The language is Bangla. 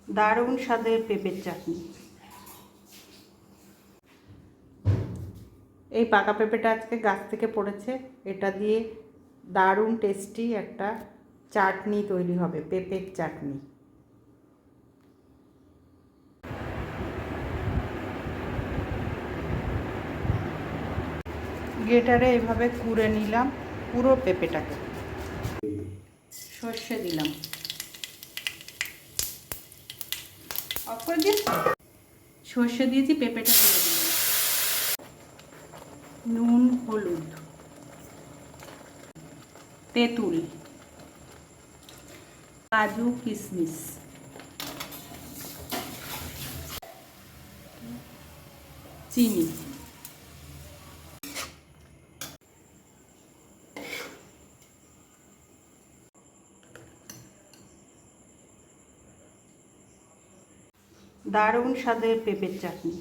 দারুণ স্বাদের পেঁপের চাটনি। এই পাকা পেঁপেটা আজকে গাছ থেকে পড়েছে, এটা দিয়ে দারুণ টেস্টি একটা চাটনি তৈরি হবে, পেঁপের চাটনি। গ্রেটারে এভাবে কুড়ে নিলাম পুরো পেঁপেটাকে, সর্ষে দিলাম, অফ করে দিয়ে সর্ষে দিয়েছি, পেঁপেটা দিয়ে দিলাম, নুন, হলুদ, তেঁতুল, কাজু, কিশমিশ, চিনি, দারুণ স্বাদের পেঁপের চাটনি।